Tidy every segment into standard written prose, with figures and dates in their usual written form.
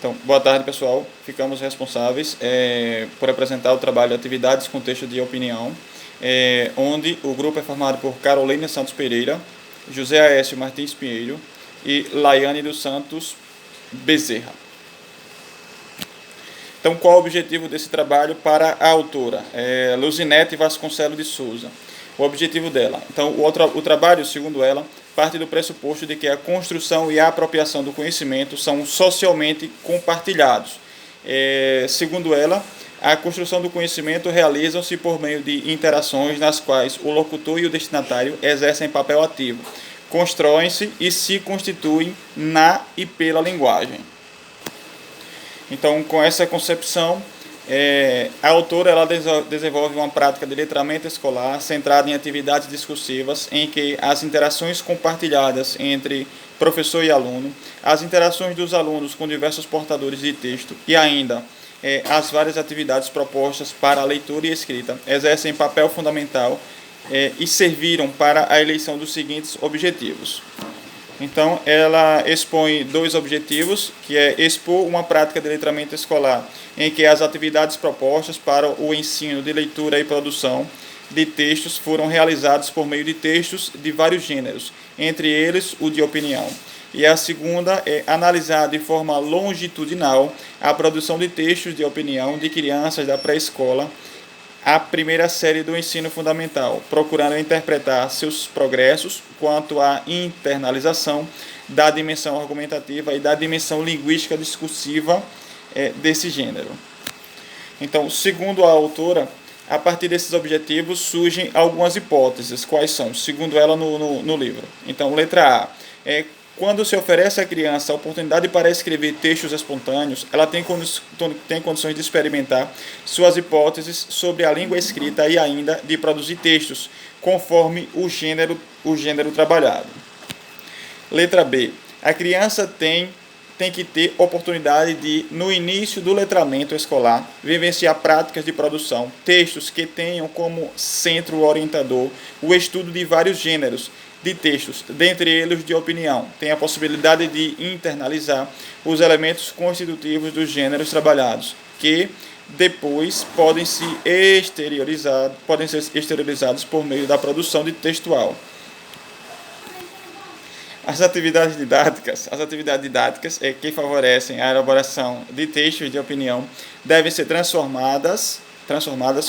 Então, boa tarde, pessoal. Ficamos responsáveis por apresentar o trabalho Atividades com Texto de Opinião, onde o grupo é formado por Carolina Santos Pereira, José Aécio Martins Pinheiro e Laiane dos Santos Bezerra. Então, qual o objetivo desse trabalho para a autora? Luzinete Vasconcelos de Souza. O objetivo dela. Então, o trabalho, segundo ela, parte do pressuposto de que a construção e a apropriação do conhecimento são socialmente compartilhados. Segundo ela, a construção do conhecimento realizam-se por meio de interações nas quais o locutor e o destinatário exercem papel ativo, constroem-se e se constituem na e pela linguagem. Então, com essa concepção, a autora ela desenvolve uma prática de letramento escolar centrada em atividades discursivas em que as interações compartilhadas entre professor e aluno, as interações dos alunos com diversos portadores de texto e ainda as várias atividades propostas para a leitura e escrita exercem papel fundamental e serviram para a eleição dos seguintes objetivos. Então, ela expõe dois objetivos, que é expor uma prática de letramento escolar, em que as atividades propostas para o ensino de leitura e produção de textos foram realizadas por meio de textos de vários gêneros, entre eles o de opinião. E a segunda é analisar de forma longitudinal a produção de textos de opinião de crianças da pré-escola a primeira série do ensino fundamental, procurando interpretar seus progressos quanto à internalização da dimensão argumentativa e da dimensão linguística discursiva desse gênero. Então, segundo a autora, a partir desses objetivos surgem algumas hipóteses. Quais são? Segundo ela no livro. Então, letra A. Quando se oferece à criança a oportunidade para escrever textos espontâneos, ela tem condições de experimentar suas hipóteses sobre a língua escrita e ainda de produzir textos, conforme o gênero trabalhado. Letra B. A criança tem que ter oportunidade de, no início do letramento escolar, vivenciar práticas de produção, textos que tenham como centro orientador o estudo de vários gêneros de textos, dentre eles de opinião. Tem a possibilidade de internalizar os elementos constitutivos dos gêneros trabalhados, que depois podem ser exteriorizados por meio da produção de textual. As atividades didáticas que favorecem a elaboração de textos de opinião devem ser transformadas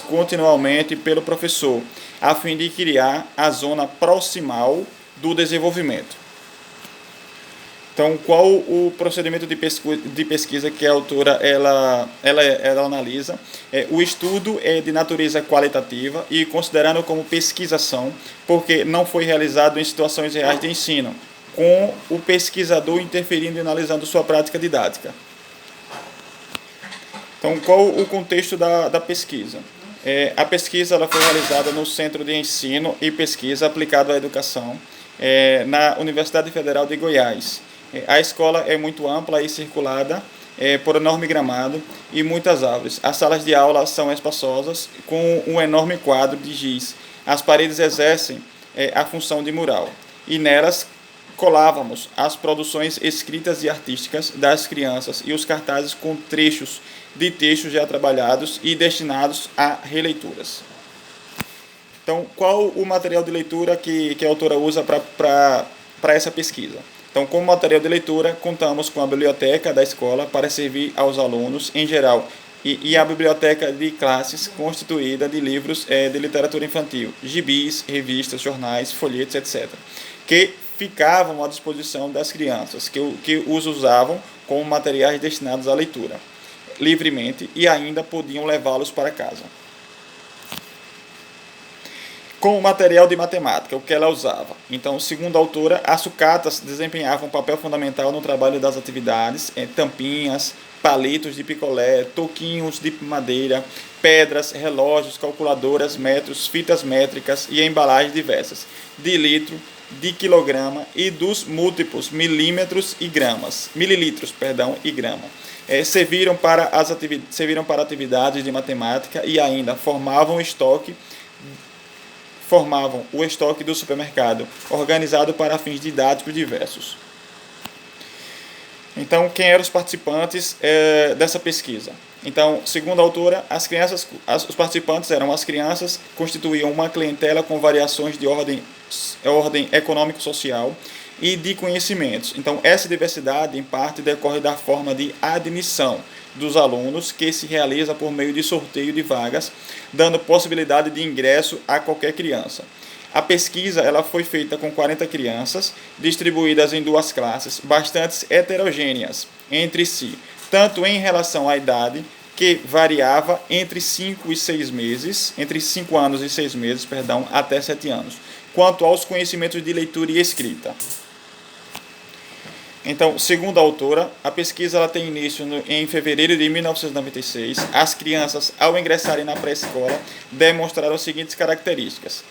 continuamente pelo professor, a fim de criar a zona proximal do desenvolvimento. Então, qual o procedimento de pesquisa que a autora ela analisa? O estudo é de natureza qualitativa e considerando como pesquisação, porque não foi realizado em situações reais de ensino, com o pesquisador interferindo e analisando sua prática didática. Então, qual o contexto da pesquisa? A pesquisa ela foi realizada no Centro de Ensino e Pesquisa Aplicado à Educação, na Universidade Federal de Goiás. A escola é muito ampla e circulada por enorme gramado e muitas árvores. As salas de aula são espaçosas, com um enorme quadro de giz. As paredes exercem a função de mural, e nelas colávamos as produções escritas e artísticas das crianças e os cartazes com trechos de textos já trabalhados e destinados a releituras. Então, qual o material de leitura que a autora usa para essa pesquisa? Então, como material de leitura, contamos com a biblioteca da escola para servir aos alunos em geral e a biblioteca de classes constituída de livros de literatura infantil, gibis, revistas, jornais, folhetos, etc., que ficavam à disposição das crianças, que os usavam como materiais destinados à leitura, livremente, e ainda podiam levá-los para casa. Com o material de matemática, o que ela usava? Então, segundo a autora, as sucatas desempenhavam um papel fundamental no trabalho das atividades, tampinhas, palitos de picolé, toquinhos de madeira, pedras, relógios, calculadoras, metros, fitas métricas e embalagens diversas, de litro, de quilograma e dos múltiplos mililitros e grama. Serviram para atividades de matemática e ainda formavam o estoque do supermercado, organizado para fins didáticos diversos. Então, quem eram os participantes dessa pesquisa? Então, segundo a autora, os participantes eram as crianças, constituíam uma clientela com variações de ordem econômico-social e de conhecimentos. Então, essa diversidade, em parte, decorre da forma de admissão dos alunos, que se realiza por meio de sorteio de vagas, dando possibilidade de ingresso a qualquer criança. A pesquisa ela foi feita com 40 crianças, distribuídas em duas classes, bastante heterogêneas entre si, tanto em relação à idade, que variava entre 5 e 6 meses, entre 5 anos e 6 meses, perdão, até 7 anos, quanto aos conhecimentos de leitura e escrita. Então, segundo a autora, a pesquisa ela tem início em fevereiro de 1996. As crianças, ao ingressarem na pré-escola, demonstraram as seguintes características.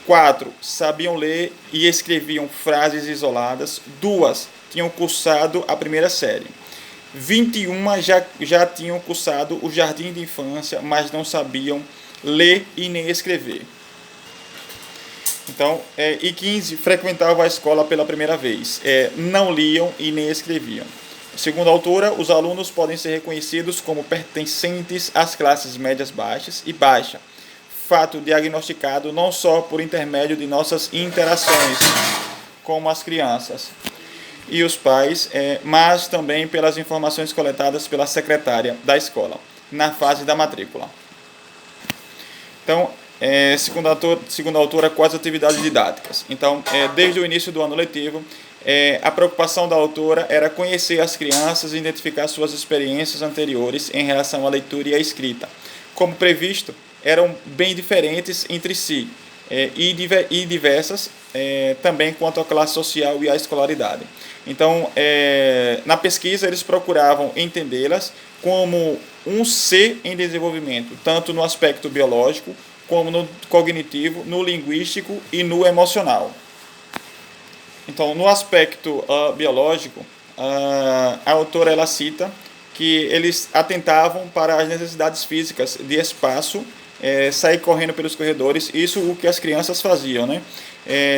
4 sabiam ler e escreviam frases isoladas. 2 tinham cursado a primeira série. 21 já tinham cursado o jardim de infância, mas não sabiam ler e nem escrever. Então, e 15 frequentavam a escola pela primeira vez. Não liam e nem escreviam. Segundo a autora, os alunos podem ser reconhecidos como pertencentes às classes médias baixas e baixa. Fato diagnosticado não só por intermédio de nossas interações com as crianças e os pais, mas também pelas informações coletadas pela secretária da escola, na fase da matrícula. Então, segundo a autora, quais atividades didáticas? Então, desde o início do ano letivo, a preocupação da autora era conhecer as crianças e identificar suas experiências anteriores em relação à leitura e à escrita. Como previsto, eram bem diferentes entre si e diversas também quanto à classe social e à escolaridade. Então, na pesquisa, eles procuravam entendê-las como um ser em desenvolvimento, tanto no aspecto biológico, como no cognitivo, no linguístico e no emocional. Então, no aspecto biológico, a autora ela cita que eles atentavam para as necessidades físicas de espaço, sair correndo pelos corredores, isso o que as crianças faziam, né?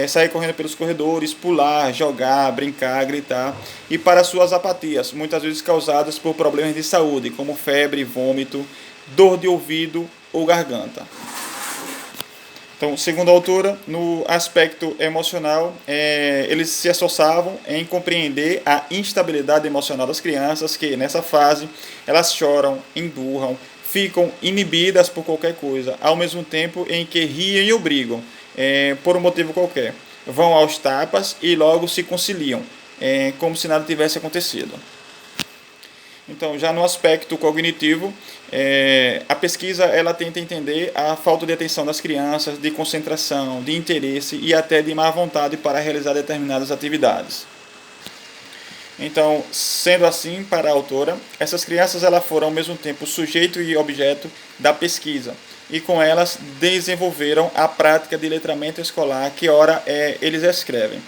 Sair correndo pelos corredores, pular, jogar, brincar, gritar, e para suas apatias, muitas vezes causadas por problemas de saúde, como febre, vômito, dor de ouvido ou garganta. Então, segundo a autora, no aspecto emocional, eles se esforçavam em compreender a instabilidade emocional das crianças, que nessa fase elas choram, emburram, ficam inibidas por qualquer coisa, ao mesmo tempo em que riem ou brigam, por um motivo qualquer. Vão aos tapas e logo se conciliam, como se nada tivesse acontecido. Então, já no aspecto cognitivo, a pesquisa ela tenta entender a falta de atenção das crianças, de concentração, de interesse e até de má vontade para realizar determinadas atividades. Então, sendo assim, para a autora, essas crianças elas foram ao mesmo tempo sujeito e objeto da pesquisa, e com elas desenvolveram a prática de letramento escolar que ora eles escrevem,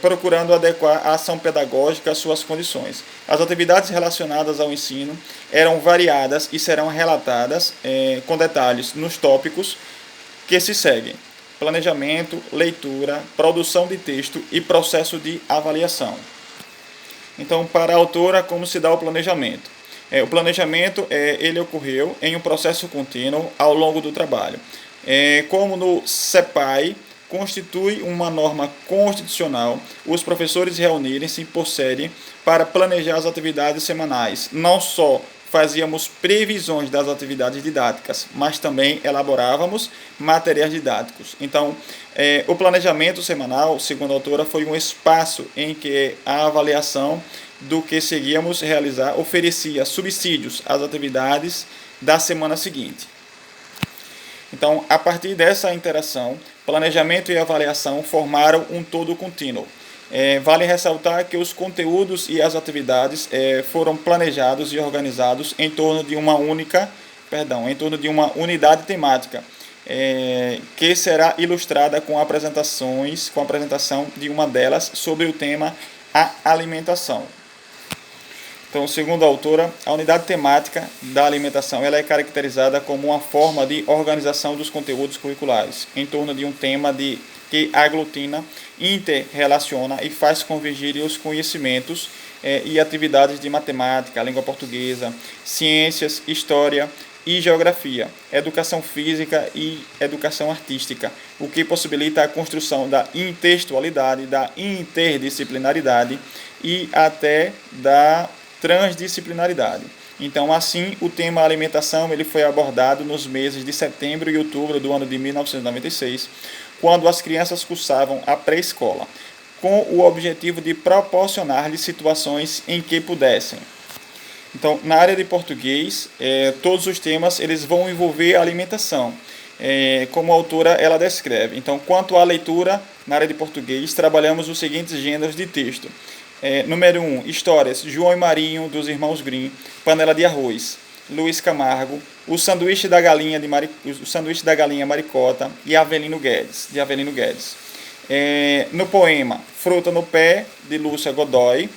procurando adequar a ação pedagógica às suas condições. As atividades relacionadas ao ensino eram variadas e serão relatadas com detalhes nos tópicos que se seguem: planejamento, leitura, produção de texto e processo de avaliação. Então, para a autora, como se dá o planejamento? O planejamento ele ocorreu em um processo contínuo ao longo do trabalho. Como no CEPAI, constitui uma norma constitucional os professores reunirem-se por série para planejar as atividades semanais. Não só fazíamos previsões das atividades didáticas, mas também elaborávamos materiais didáticos. Então, o planejamento semanal, segundo a autora, foi um espaço em que a avaliação do que seguíamos realizar oferecia subsídios às atividades da semana seguinte. Então, a partir dessa interação, planejamento e avaliação formaram um todo contínuo. Vale ressaltar que os conteúdos e as atividades foram planejados e organizados em torno de uma unidade temática, que será ilustrada com a apresentação de uma delas sobre o tema a alimentação. Então, segundo a autora, a unidade temática da alimentação ela é caracterizada como uma forma de organização dos conteúdos curriculares em torno de um tema de que aglutina, interrelaciona e faz convergir os conhecimentos e atividades de matemática, língua portuguesa, ciências, história e geografia, educação física e educação artística, o que possibilita a construção da intertextualidade, da interdisciplinaridade e até da transdisciplinaridade. Então, assim, o tema alimentação ele foi abordado nos meses de setembro e outubro do ano de 1996, quando as crianças cursavam a pré-escola, com o objetivo de proporcionar-lhes situações em que pudessem. Então, na área de português, todos os temas eles vão envolver alimentação, como a autora ela descreve. Então, quanto à leitura, na área de português, trabalhamos os seguintes gêneros de texto. Número 1, histórias, João e Marinho, dos Irmãos Grimm, Panela de Arroz, Luiz Camargo, o sanduíche da galinha, o sanduíche da galinha Maricota e Avelino Guedes, de Avelino Guedes. No poema, Fruta no Pé, de Lúcia Godoy,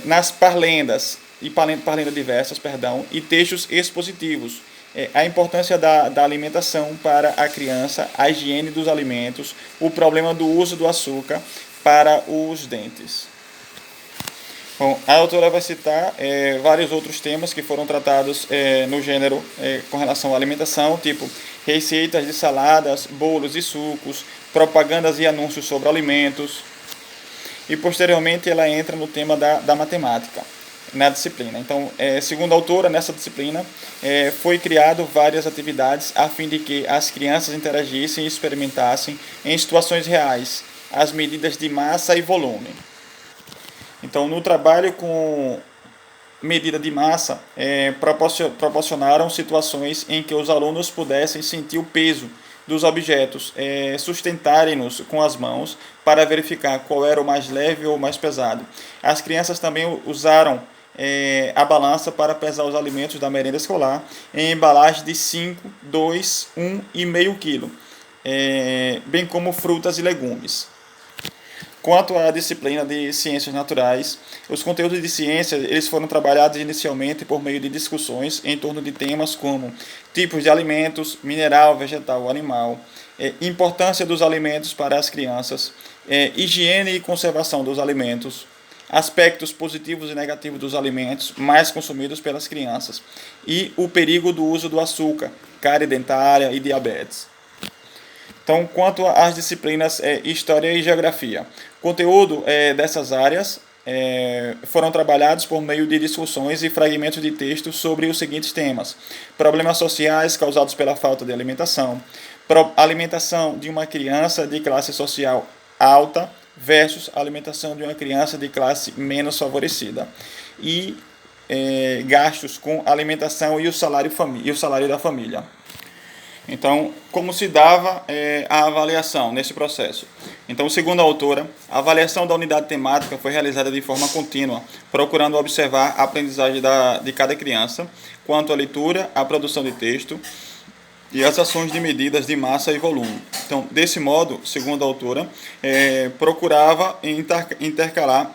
nas parlendas, e parlendas diversas, e textos expositivos, a importância da alimentação para a criança, a higiene dos alimentos, o problema do uso do açúcar para os dentes. Bom, a autora vai citar vários outros temas que foram tratados no gênero com relação à alimentação, tipo receitas de saladas, bolos e sucos, propagandas e anúncios sobre alimentos. E posteriormente ela entra no tema da matemática na disciplina. Então, segundo a autora, nessa disciplina foi criado várias atividades a fim de que as crianças interagissem e experimentassem em situações reais as medidas de massa e volume. Então, no trabalho com medida de massa, proporcionaram situações em que os alunos pudessem sentir o peso dos objetos, sustentarem-nos com as mãos para verificar qual era o mais leve ou o mais pesado. As crianças também usaram a balança para pesar os alimentos da merenda escolar em embalagens de 5, 2, 1,5 kg, bem como frutas e legumes. Quanto à disciplina de ciências naturais, os conteúdos de ciência eles foram trabalhados inicialmente por meio de discussões em torno de temas como tipos de alimentos, mineral, vegetal ou animal, importância dos alimentos para as crianças, higiene e conservação dos alimentos, aspectos positivos e negativos dos alimentos mais consumidos pelas crianças e o perigo do uso do açúcar, cárie dentária e diabetes. Então, quanto às disciplinas História e Geografia, conteúdo dessas áreas foram trabalhados por meio de discussões e fragmentos de texto sobre os seguintes temas: problemas sociais causados pela falta de alimentação, alimentação de uma criança de classe social alta versus alimentação de uma criança de classe menos favorecida, e gastos com alimentação e o salário da família. Então, como se dava a avaliação nesse processo? Então, segundo a autora, a avaliação da unidade temática foi realizada de forma contínua, procurando observar a aprendizagem de cada criança, quanto à leitura, à produção de texto e as ações de medidas de massa e volume. Então, desse modo, segundo a autora, procurava intercalar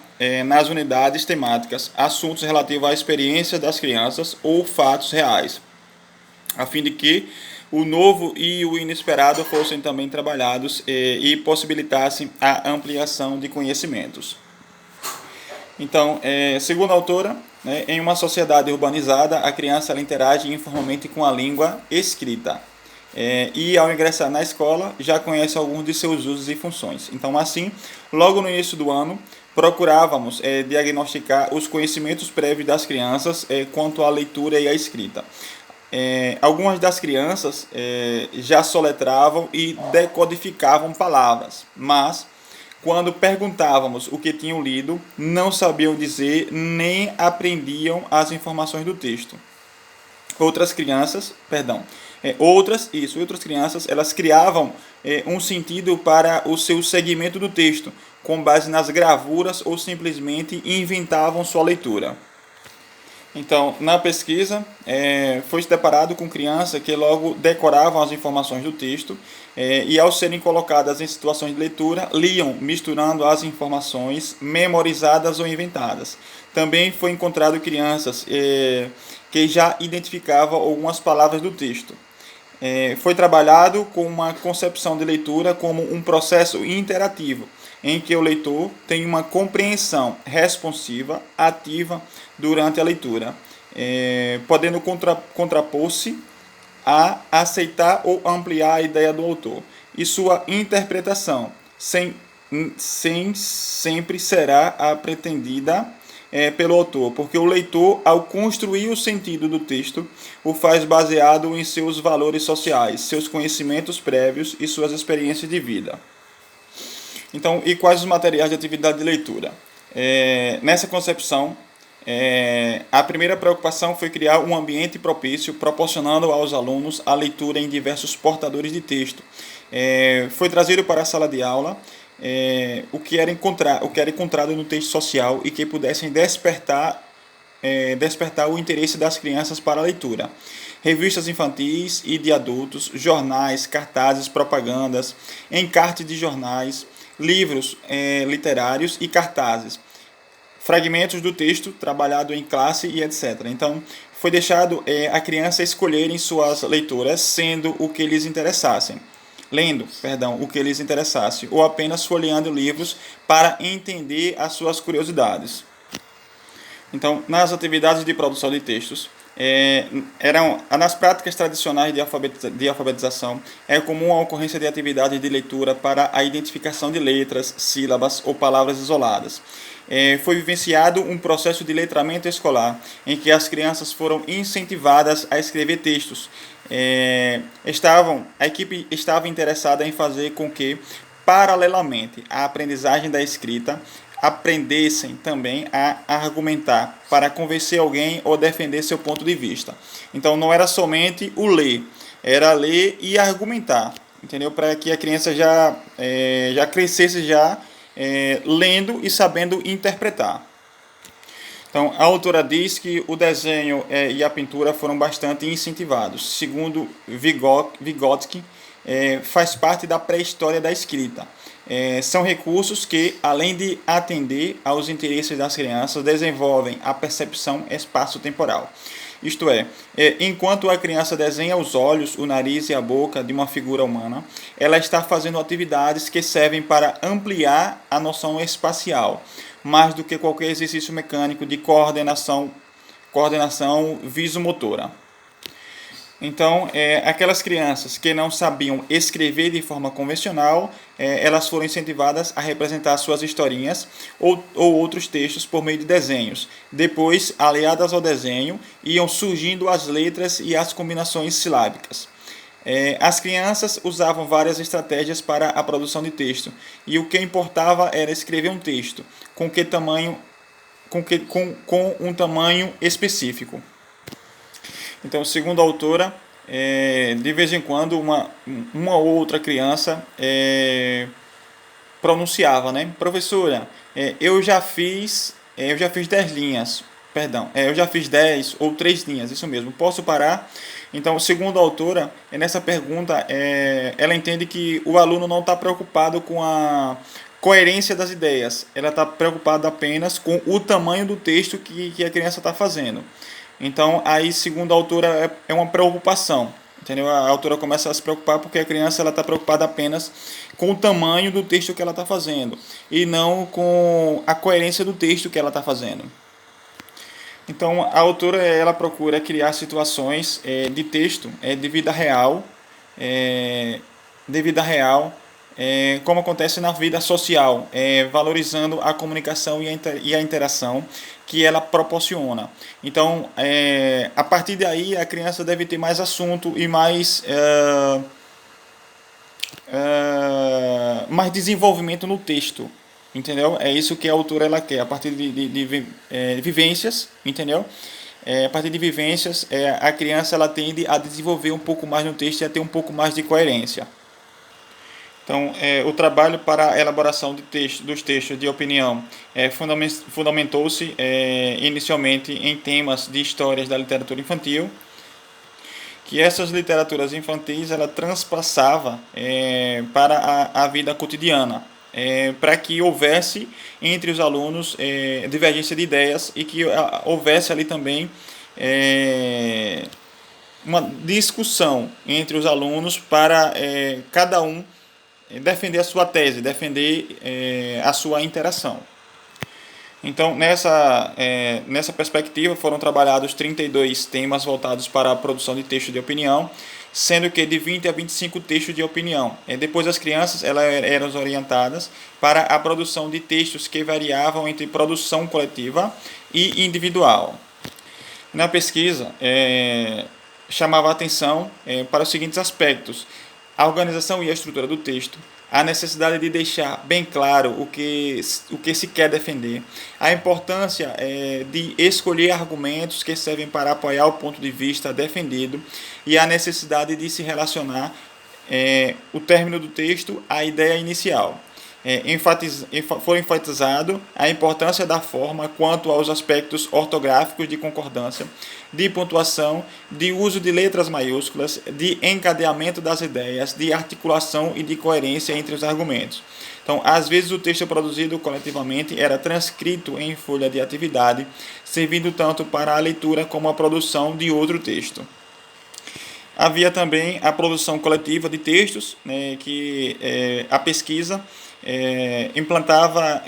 nas unidades temáticas assuntos relativos à experiência das crianças ou fatos reais, a fim de que o novo e o inesperado fossem também trabalhados e possibilitassem a ampliação de conhecimentos. Então, segundo a autora, em uma sociedade urbanizada, a criança ela interage informalmente com a língua escrita. E ao ingressar na escola, já conhece alguns de seus usos e funções. Então, assim, logo no início do ano, procurávamos diagnosticar os conhecimentos prévios das crianças quanto à leitura e à escrita. Algumas das crianças já soletravam e decodificavam palavras, mas quando perguntávamos o que tinham lido, não sabiam dizer nem aprendiam as informações do texto. Outras crianças, elas criavam um sentido para o seu segmento do texto, com base nas gravuras ou simplesmente inventavam sua leitura. Então, na pesquisa, foi se deparado com crianças que logo decoravam as informações do texto e, ao serem colocadas em situações de leitura, liam, misturando as informações memorizadas ou inventadas. Também foi encontrado crianças que já identificavam algumas palavras do texto. foi trabalhado com uma concepção de leitura como um processo interativo, em que o leitor tem uma compreensão responsiva, ativa durante a leitura, podendo contrapor-se a aceitar ou ampliar a ideia do autor e sua interpretação, sem sempre será a pretendida pelo autor, porque o leitor, ao construir o sentido do texto, o faz baseado em seus valores sociais, seus conhecimentos prévios e suas experiências de vida. Então, e quais os materiais de atividade de leitura? Nessa concepção, a primeira preocupação foi criar um ambiente propício, proporcionando aos alunos a leitura em diversos portadores de texto. Foi trazido para a sala de aula o que era encontrado no texto social e que pudessem despertar o interesse das crianças para a leitura. Revistas infantis e de adultos, jornais, cartazes, propagandas, encartes de jornais, livros literários e cartazes, fragmentos do texto trabalhado em classe e etc. Então, foi deixado a criança escolherem suas leituras, lendo o que lhes interessasse, ou apenas folheando livros para entender as suas curiosidades. Então, nas atividades de produção de textos, nas práticas tradicionais de alfabetização, é comum a ocorrência de atividades de leitura para a identificação de letras, sílabas ou palavras isoladas. Foi vivenciado um processo de letramento escolar, em que as crianças foram incentivadas a escrever textos. A equipe estava interessada em fazer com que, paralelamente à aprendizagem da escrita, aprendessem também a argumentar para convencer alguém ou defender seu ponto de vista. Então não era somente o ler, era ler e argumentar, entendeu? Para que a criança já crescesse lendo e sabendo interpretar. Então, a autora diz que o desenho e a pintura foram bastante incentivados. Segundo Vygotsky, faz parte da pré-história da escrita. São recursos que, além de atender aos interesses das crianças, desenvolvem a percepção espaço-temporal. Isto é, enquanto a criança desenha os olhos, o nariz e a boca de uma figura humana, ela está fazendo atividades que servem para ampliar a noção espacial, mais do que qualquer exercício mecânico de coordenação visomotora. Então, aquelas crianças que não sabiam escrever de forma convencional, elas foram incentivadas a representar suas historinhas ou outros textos por meio de desenhos. Depois, aliadas ao desenho, iam surgindo as letras e as combinações silábicas. As crianças usavam várias estratégias para a produção de texto, e o que importava era escrever um texto com um tamanho específico. Então, segundo a autora, de vez em quando uma ou outra criança pronunciava, né? Professora, eu já fiz 10 linhas, eu já fiz 10 ou 3 linhas, isso mesmo, posso parar? Então, segundo a autora, nessa pergunta, ela entende que o aluno não está preocupado com a coerência das ideias, ela está preocupada apenas com o tamanho do texto que a criança está fazendo. Então, aí, segundo a autora, é uma preocupação, entendeu? A autora começa a se preocupar porque a criança está preocupada apenas com o tamanho do texto que ela está fazendo e não com a coerência do texto que ela está fazendo. Então, a autora ela procura criar situações de texto de vida real, como acontece na vida social, valorizando a comunicação e a interação que ela proporciona. Então, a partir daí, a criança deve ter mais assunto e mais desenvolvimento no texto, entendeu? É isso que a autora ela quer, a partir de vivências, entendeu? A partir de vivências, a criança ela tende a desenvolver um pouco mais no texto e a ter um pouco mais de coerência. Então, o trabalho para a elaboração dos textos de opinião fundamentou-se inicialmente em temas de histórias da literatura infantil, que essas literaturas infantis ela transpassava para a vida cotidiana, para que houvesse entre os alunos divergência de ideias e que houvesse ali também uma discussão entre os alunos para cada um defender a sua tese, defender a sua interação. Então, nessa perspectiva, foram trabalhados 32 temas voltados para a produção de texto de opinião, sendo que de 20 a 25 textos de opinião. Depois, as crianças eram orientadas para a produção de textos que variavam entre produção coletiva e individual. Na pesquisa, chamava a atenção para os seguintes aspectos: a organização e a estrutura do texto, a necessidade de deixar bem claro o que se quer defender, a importância de escolher argumentos que servem para apoiar o ponto de vista defendido e a necessidade de se relacionar o término do texto à ideia inicial. Foi enfatizado a importância da forma quanto aos aspectos ortográficos de concordância, de pontuação, de uso de letras maiúsculas, de encadeamento das ideias, de articulação e de coerência entre os argumentos. Então, às vezes o texto produzido coletivamente era transcrito em folha de atividade, servindo tanto para a leitura como a produção de outro texto. Havia também a produção coletiva de textos, que a pesquisa implantava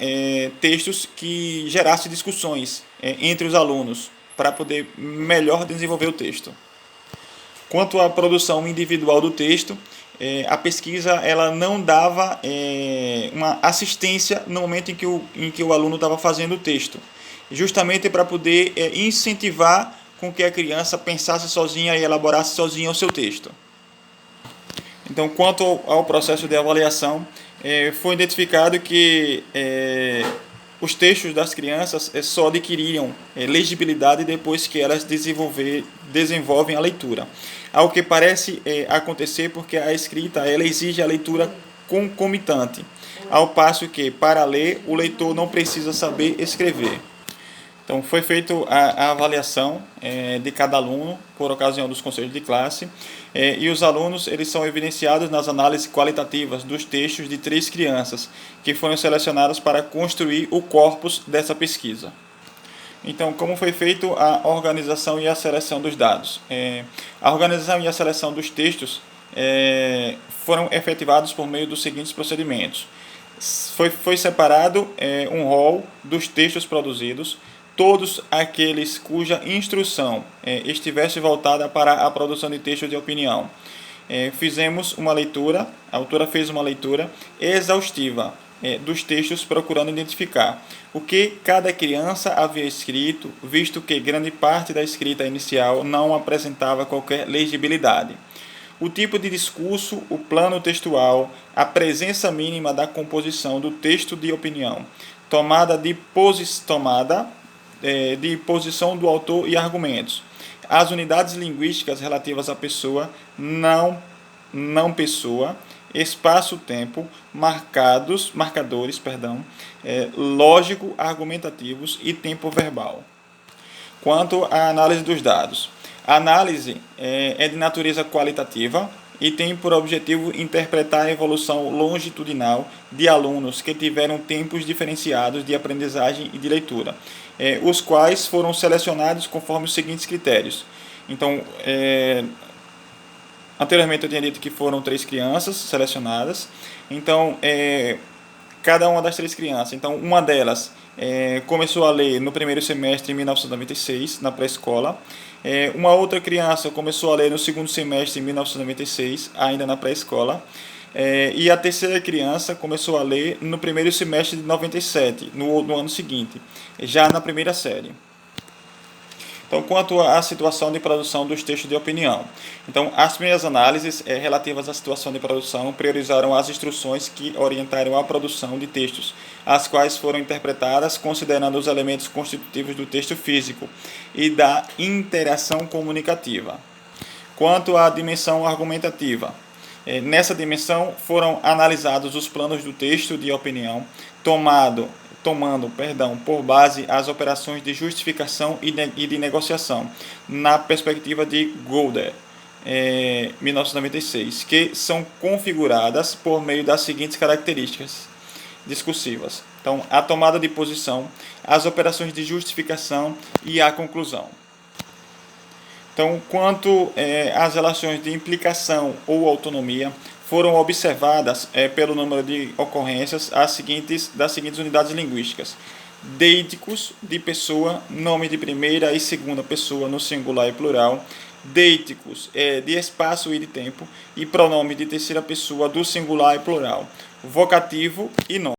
textos que gerassem discussões entre os alunos para poder melhor desenvolver o texto. Quanto à produção individual do texto, a pesquisa ela não dava uma assistência no momento em que o aluno estava fazendo o texto, justamente para poder incentivar com que a criança pensasse sozinha e elaborasse sozinha o seu texto. Então, quanto ao processo de avaliação, foi identificado que os textos das crianças só adquiriam legibilidade depois que elas desenvolvem a leitura. Ao que parece acontecer porque a escrita ela exige a leitura concomitante, ao passo que, para ler, o leitor não precisa saber escrever. Então, foi feita a avaliação de cada aluno por ocasião dos conselhos de classe e os alunos eles são evidenciados nas análises qualitativas dos textos de 3 crianças que foram selecionadas para construir o corpus dessa pesquisa. Então, como foi feita a organização e a seleção dos dados? A organização e a seleção dos textos foram efetivados por meio dos seguintes procedimentos. Foi separado um rol dos textos produzidos, todos aqueles cuja instrução estivesse voltada para a produção de texto de opinião. Fizemos uma leitura, a autora fez uma leitura exaustiva dos textos, procurando identificar o que cada criança havia escrito, visto que grande parte da escrita inicial não apresentava qualquer legibilidade. O tipo de discurso, o plano textual, a presença mínima da composição do texto de opinião, tomada de posição do autor e argumentos, as unidades linguísticas relativas à pessoa, não pessoa, espaço-tempo, marcadores, lógico-argumentativos e tempo verbal. Quanto à análise dos dados, a análise é de natureza qualitativa e tem por objetivo interpretar a evolução longitudinal de alunos que tiveram tempos diferenciados de aprendizagem e de leitura, os quais foram selecionados conforme os seguintes critérios. Então, anteriormente eu tinha dito que foram 3 crianças selecionadas. Então, cada uma das 3 crianças, então uma delas começou a ler no primeiro semestre em 1996, na pré-escola. Uma outra criança começou a ler no segundo semestre em 1996, ainda na pré-escola. E a terceira criança começou a ler no primeiro semestre de 97, no ano seguinte, já na primeira série. Então, quanto à situação de produção dos textos de opinião. Então, as primeiras análises relativas à situação de produção priorizaram as instruções que orientaram a produção de textos, as quais foram interpretadas considerando os elementos constitutivos do texto físico e da interação comunicativa. Quanto à dimensão argumentativa, nessa dimensão foram analisados os planos do texto de opinião, tomando por base as operações de justificação e de negociação, na perspectiva de Golder, 1996, que são configuradas por meio das seguintes características discursivas. Então, a tomada de posição, as operações de justificação e a conclusão. Então, quanto às relações de implicação ou autonomia, foram observadas pelo número de ocorrências das seguintes unidades linguísticas: deíticos, de pessoa, nome de primeira e segunda pessoa no singular e plural; deíticos, de espaço e de tempo; e pronome de terceira pessoa do singular e plural; vocativo e nome.